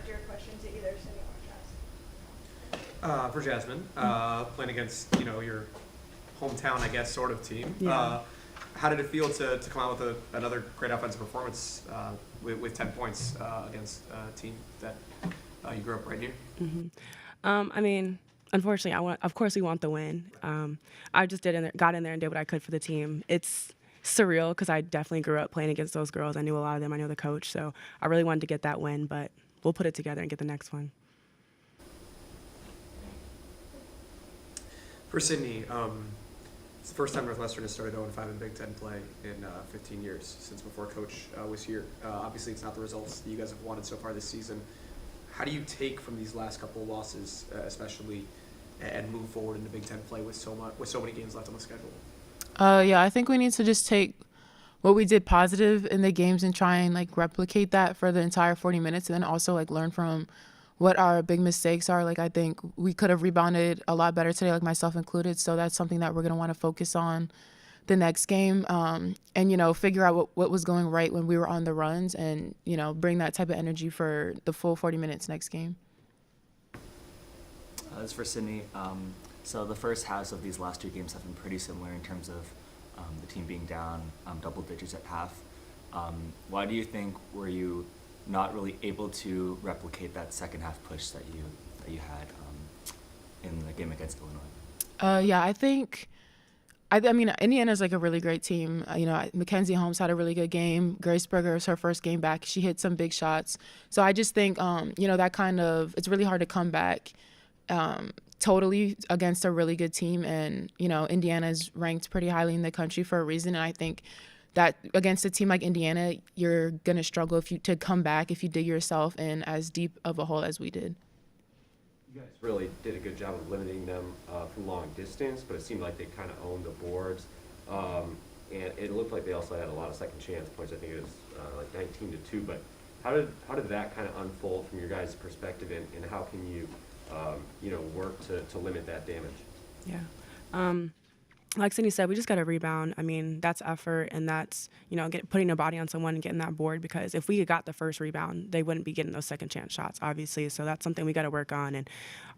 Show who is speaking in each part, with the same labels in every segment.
Speaker 1: your question to either Sydney or Jess.
Speaker 2: For Jasmine, playing against your hometown, I guess, sort of team.
Speaker 3: Yeah.
Speaker 2: How did it feel to come out with another great offensive performance with 10 points against a team that you grew up right near?
Speaker 3: I mean, unfortunately, of course we want the win. I just got in there and did what I could for the team. It's surreal because I definitely grew up playing against those girls. I knew a lot of them. I know the coach, so I really wanted to get that win, but we'll put it together and get the next one.
Speaker 2: For Sydney, it's the first time Northwestern has started 0-5 in Big Ten play in 15 years, since before Coach was here. Obviously, it's not the results that you guys have wanted so far this season. How do you take from these last couple of losses, especially, and move forward into Big Ten play with so many games left on the schedule?
Speaker 4: Yeah, I think we need to just take what we did positive in the games and try and replicate that for the entire 40 minutes, and then also learn from what our big mistakes are. I think we could have rebounded a lot better today, myself included. So that's something that we're going to want to focus on the next game, and figure out what was going right when we were on the runs, and bring that type of energy for the full 40 minutes next game.
Speaker 5: As for Sydney, so the first halves of these last two games have been pretty similar in terms of the team being down double digits at half. Why do you think were you not really able to replicate that second half push that you had in the game against Illinois?
Speaker 4: Yeah, I mean, Indiana's a really great team. Mackenzie Holmes had a really good game. Grace Berger is her first game back. She hit some big shots. So I just think, that it's really hard to come back totally against a really good team. And, Indiana's ranked pretty highly in the country for a reason. And I think that against a team like Indiana, you're going to struggle to come back if you dig yourself in as deep of a hole as we did.
Speaker 6: You guys really did a good job of limiting them from long distance, but it seemed like they kind of owned the boards. And it looked like they also had a lot of second chance points. I think it was 19-2. But how did that kind of unfold from your guys' perspective, and how can you work to limit that damage?
Speaker 3: Yeah. Like Cindy said, we just got to rebound. I mean, that's effort, and that's, putting a body on someone and getting that board, because if we had got the first rebound, they wouldn't be getting those second chance shots, obviously. So that's something we got to work on. And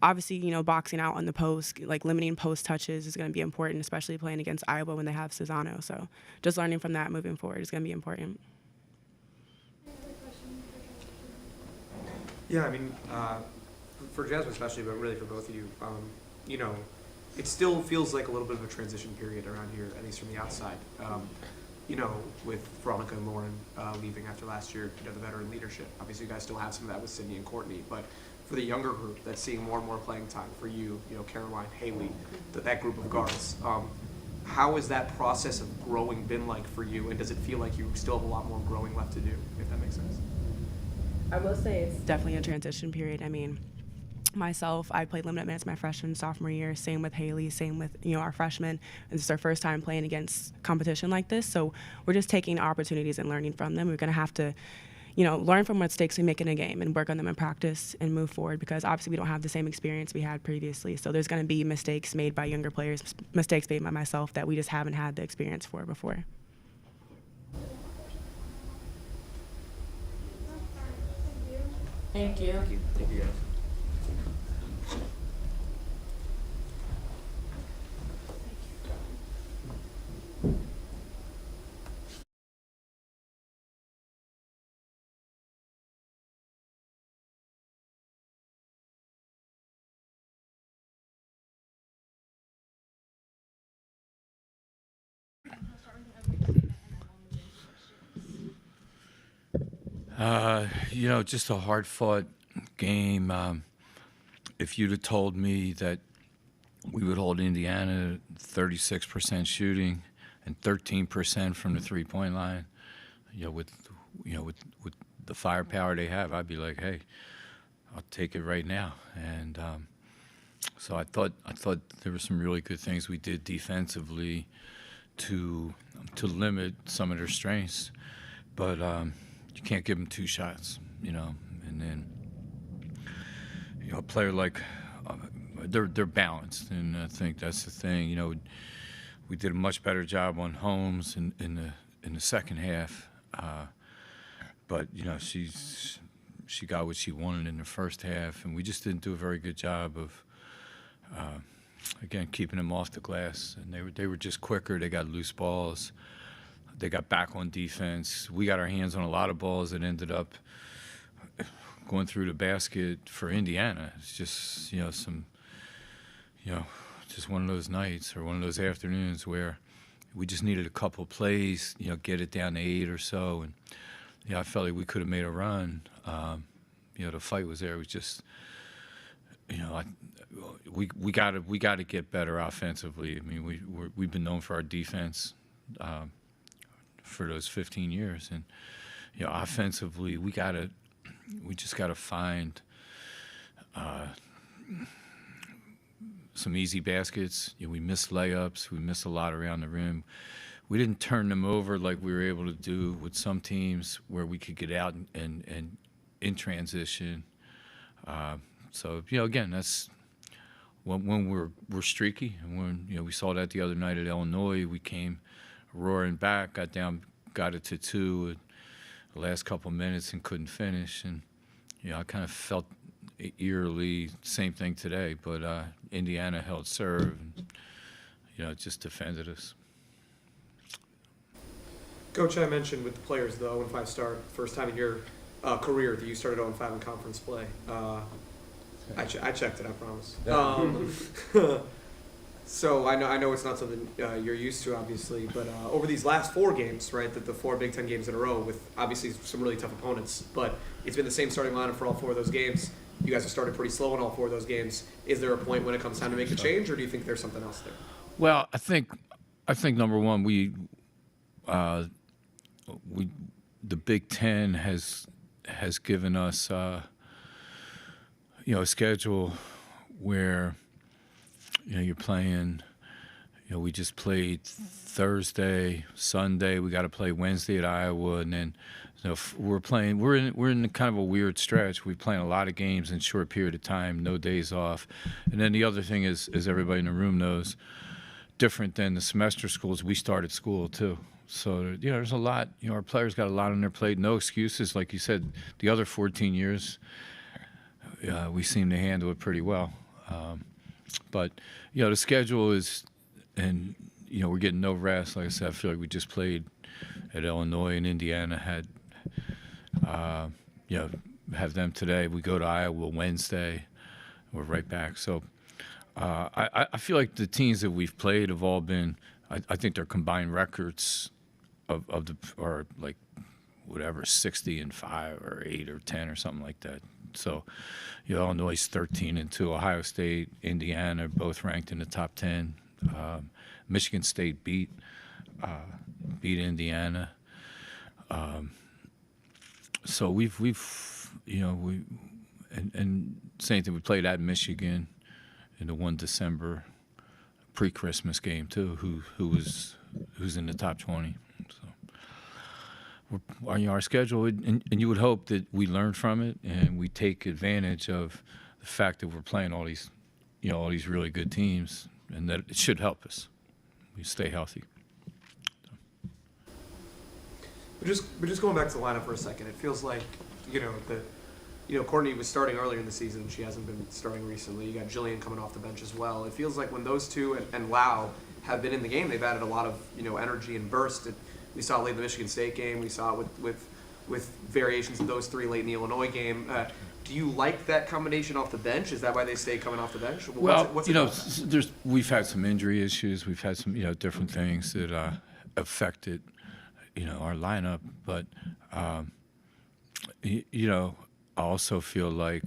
Speaker 3: obviously, boxing out on the post, limiting post touches is going to be important, especially playing against Iowa when they have Cesano. So just learning from that moving forward is going to be important.
Speaker 2: Yeah, I mean, for Jasmine especially, but really for both of you, it still feels like a little bit of a transition period around here, at least from the outside. With Veronica and Lauren leaving after last year, the veteran leadership. Obviously, you guys still have some of that with Sydney and Courtney, but for the younger group that's seeing more and more playing time, for you, Caroline, Haley, that group of guards, how has that process of growing been like for you, and does it feel like you still have a lot more growing left to do, if that makes sense?
Speaker 3: I will say it's definitely a transition period. I mean, myself, I played limited minutes my freshman, sophomore year. Same with Haley, same with our freshmen. And this is our first time playing against competition like this. So we're just taking opportunities and learning from them. We're going to have to, learn from mistakes we make in a game and work on them in practice and move forward, because obviously we don't have the same experience we had previously. So there's going to be mistakes made by younger players, mistakes made by myself that we just haven't had the experience for before.
Speaker 4: Thank you.
Speaker 6: Thank you guys.
Speaker 7: Just a hard-fought game. If you'd have told me that we would hold Indiana 36% shooting and 13% from the three-point line, with the firepower they have, I'd be like, hey, I'll take it right now. And so I thought there were some really good things we did defensively to limit some of their strengths, but you can't give them two shots, and then a player like they're balanced, and I think that's the thing. We did a much better job on Holmes in the second half, but she's she got what she wanted in the first half, and we just didn't do a very good job of, again, keeping them off the glass. And they were just quicker. They got loose balls. They got back on defense. We got our hands on a lot of balls that ended up going through the basket for Indiana. It's just, just one of those nights or one of those afternoons where we just needed a couple plays, get it down to 8 or so. And, I felt like we could have made a run. The fight was there. It was just, we got to get better offensively. I mean, we've been known for our defense for those 15 years. And, offensively, we just got to find some easy baskets. We missed layups. We missed a lot around the rim. We didn't turn them over like we were able to do with some teams where we could get out and in transition. So, again, that's when we're streaky. And when, we saw that the other night at Illinois, we came roaring back, got it to 2 in the last couple minutes and couldn't finish. And, I kind of felt eerily same thing today, but Indiana held serve and, just defended us.
Speaker 2: Coach, I mentioned with the players, the 0-5 start, first time in your career that you started 0-5 in conference play. I checked it, I promise. So I know it's not something you're used to, obviously, but over these last 4 games, right, the 4 Big Ten games in a row with obviously some really tough opponents, but it's been the same starting lineup for all 4 of those games. You guys have started pretty slow in all 4 of those games. Is there a point when it comes time to make a change, or do you think there's something else there?
Speaker 7: Well, I think number one, the Big Ten has given us a schedule where you're playing. We just played Thursday, Sunday. We got to play Wednesday at Iowa, and then we're in kind of a weird stretch. We're playing a lot of games in a short period of time, no days off. And then the other thing is, as everybody in the room knows, different than the semester schools, we started school too. So, there's a lot. Our players got a lot on their plate. No excuses. Like you said, the other 14 years, we seem to handle it pretty well. But, the schedule is, and, we're getting no rest. Like I said, I feel like we just played at Illinois, and Indiana had, have them today. We go to Iowa Wednesday. We're right back. So I feel like the teams that we've played have all been, I think their combined records are like whatever, 60-5 or 8 or 10 or something like that. So, Illinois is 13-2. Ohio State, Indiana, both ranked in the top 10. Michigan State beat Indiana. So we've and same thing. We played at Michigan in the 1 December pre-Christmas game too. Who's in the top 20. So our schedule, and you would hope that we learn from it and we take advantage of the fact that we're playing all these really good teams, and that it should help us. We stay healthy.
Speaker 2: We're just going back to the lineup for a second. It feels like, Courtney was starting earlier in the season. She hasn't been starting recently. You got Jillian coming off the bench as well. It feels like when those two and Lau have been in the game, they've added a lot of, energy and burst. We saw it late in the Michigan State game. We saw it with variations of those 3 late in the Illinois game. Do you like that combination off the bench? Is that why they stay coming off the bench?
Speaker 7: We've had some injury issues. We've had some, different things that affected, our lineup. But, I also feel like,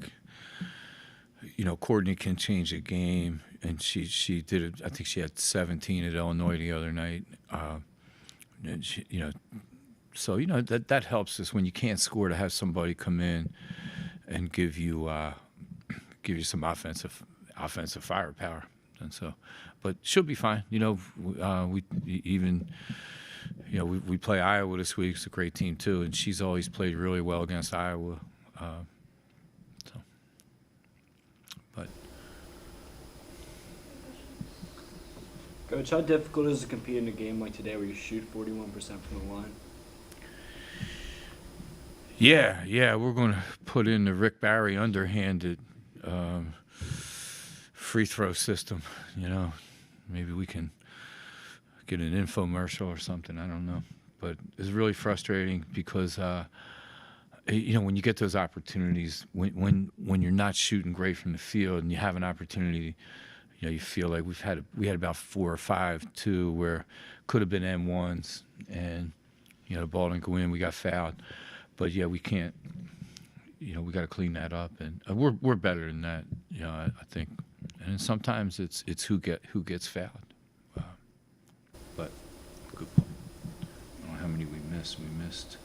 Speaker 7: Courtney can change a game, and she did it. I think she had 17 at Illinois the other night. And she, so that helps us when you can't score, to have somebody come in and give you some offensive firepower. And so, but she'll be fine. We play Iowa this week. It's a great team too, and she's always played really well against Iowa. But
Speaker 8: Coach, how difficult is it to compete in a game like today where you shoot 41% from the line?
Speaker 7: Yeah, we're going to put in the Rick Barry underhanded free throw system. You know, maybe we can get an infomercial or something. I don't know, but it's really frustrating because you know, when you get those opportunities, when you're not shooting great from the field and you have an opportunity, you know, you feel like we had about 4 or 5 too where could have been M1s, and you know, the ball didn't go in, we got fouled. But yeah, we can't. You know, we got to clean that up, and we're better than that. You know, I think, and sometimes it's who gets fouled. But good point. I don't know how many we missed. We missed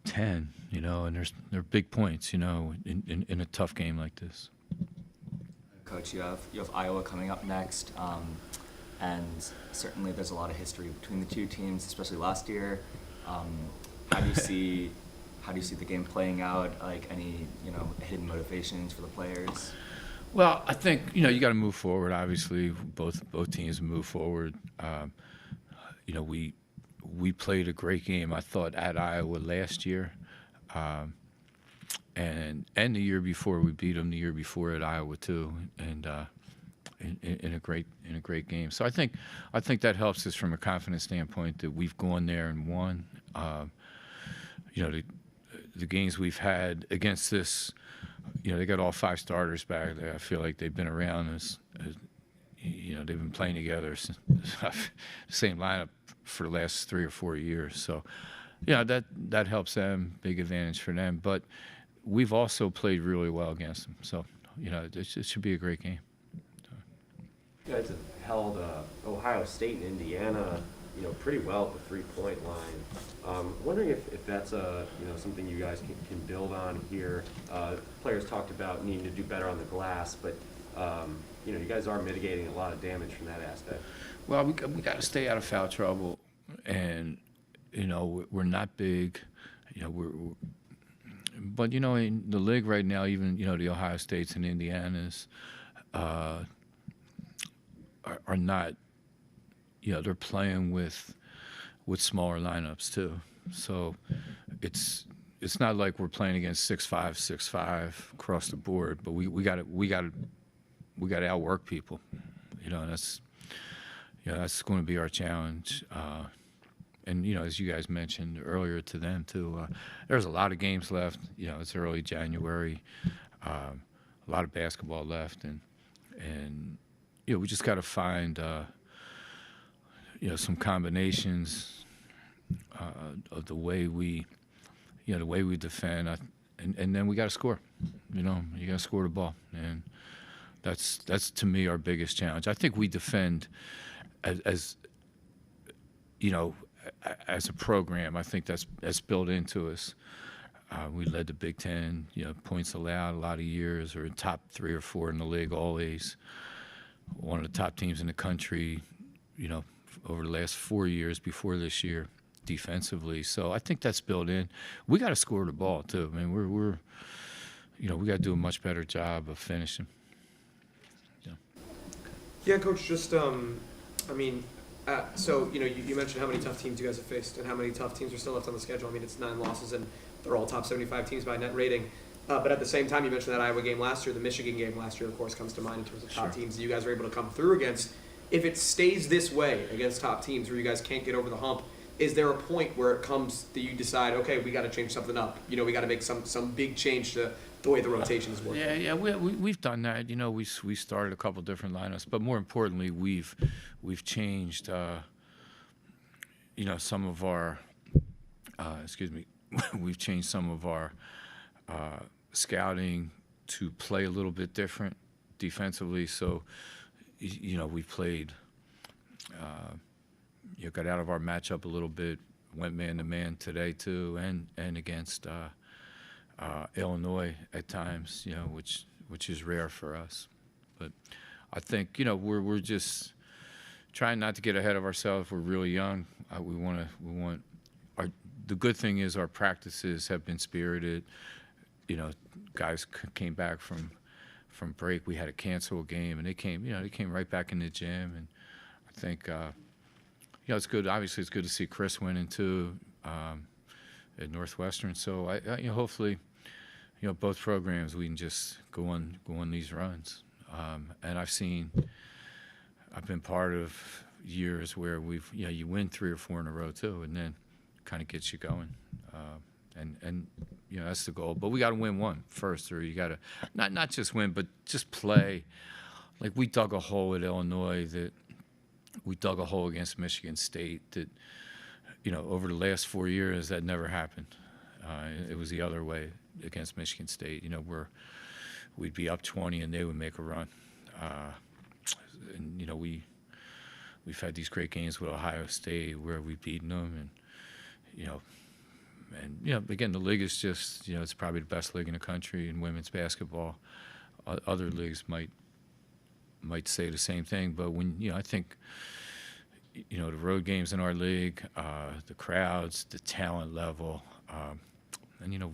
Speaker 7: 10. You know, and they're big points. You know, in a tough game like this.
Speaker 5: Coach, you have Iowa coming up next, and certainly there's a lot of history between the two teams, especially last year. How do you see the game playing out? Like any, you know, hidden motivations for the players?
Speaker 7: Well, I think, you know, you got to move forward. Obviously, both teams move forward. You know, we played a great game, I thought, at Iowa last year, and the year before we beat them. The year before at Iowa too, and in a great game. So I think that helps us from a confidence standpoint that we've gone there and won. You know, the games we've had against this, you know, they got all 5 starters back there. I feel like they've been around as you know, they've been playing together since the same lineup for the last 3 or 4 years. So, yeah, that helps them, big advantage for them. But we've also played really well against them. So, you know, it should be a great game.
Speaker 6: You guys have held Ohio State and Indiana, you know, pretty well at the 3-point line. Wondering if that's something you guys can build on here. Players talked about needing to do better on the glass, but you know, you guys are mitigating a lot of damage from that aspect.
Speaker 7: Well, we got to stay out of foul trouble, and you know, we're not big. You know, but you know, in the league right now, even, you know, the Ohio States and Indianas are not. You know, they're playing with smaller lineups too. So it's not like we're playing against 6'5", 6'5" across the board. But we got to outwork people. You know, that's going to be our challenge. And you know, as you guys mentioned earlier to them too, there's a lot of games left. You know, it's early January, a lot of basketball left, and you know, we just got to find you know, some combinations of the way we defend, and then we got to score. You know, you got to score the ball, and that's to me our biggest challenge. I think we defend as you know, as a program. I think that's built into us. We led the Big Ten, you know, points allowed a lot of years, or in top 3 or 4 in the league always. One of the top teams in the country, you know, over the last 4 years before this year, defensively. So I think that's built in. We got to score the ball too. I mean, we're you know, we got to do a much better job of finishing.
Speaker 2: Yeah, Coach. Just I mean, so you know, you mentioned how many tough teams you guys have faced and how many tough teams are still left on the schedule. I mean, it's 9 losses and they're all top 75 teams by net rating. But at the same time, you mentioned that Iowa game last year. The Michigan game last year, of course, comes to mind in terms of top teams that you guys were able to come through against. If it stays this way against top teams where you guys can't get over the hump, is there a point where it comes that you decide, okay, we got to change something up? You know, we got to make some big change to the way the rotation is working.
Speaker 7: Yeah, we've done that. You know, we started a couple different lineups, but more importantly, we've changed. You know, some of our we've changed some of our scouting to play a little bit different defensively. So, you know, we played. You know, got out of our matchup a little bit. Went man to man today too, and against Illinois at times. You know, which is rare for us. But I think, you know, we're just trying not to get ahead of ourselves. We're really young. We want the good thing is our practices have been spirited. You know, guys came back from break. We had to cancel a game, and they came right back in the gym. And I think, you know, it's good. Obviously, it's good to see Chris winning too. at Northwestern. So you know, hopefully, you know, both programs we can just go on these runs. And I've been part of years where you win 3 or 4 in a row too, and then kind of gets you going. And you know, that's the goal. But we got to win one first, or you got to not just win, but just play. Like we dug a hole at Illinois, that we dug a hole against Michigan State, that, you know, over the last 4 years that never happened. It was the other way against Michigan State. You know, we'd be up 20 and they would make a run. And you know, we've had these great games with Ohio State where we've beaten them, and you know, again, the league is just, you know, it's probably the best league in the country in women's basketball. Other leagues might say the same thing, but when, you know, I think, you know, the road games in our league, the crowds, the talent level, and you know,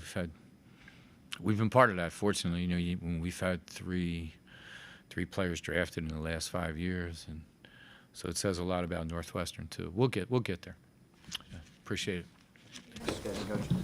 Speaker 7: we've been part of that. Fortunately, you know, when we've had three players drafted in the last 5 years, and so it says a lot about Northwestern too. We'll get there. Yeah, appreciate it.
Speaker 5: Thanks, Coach.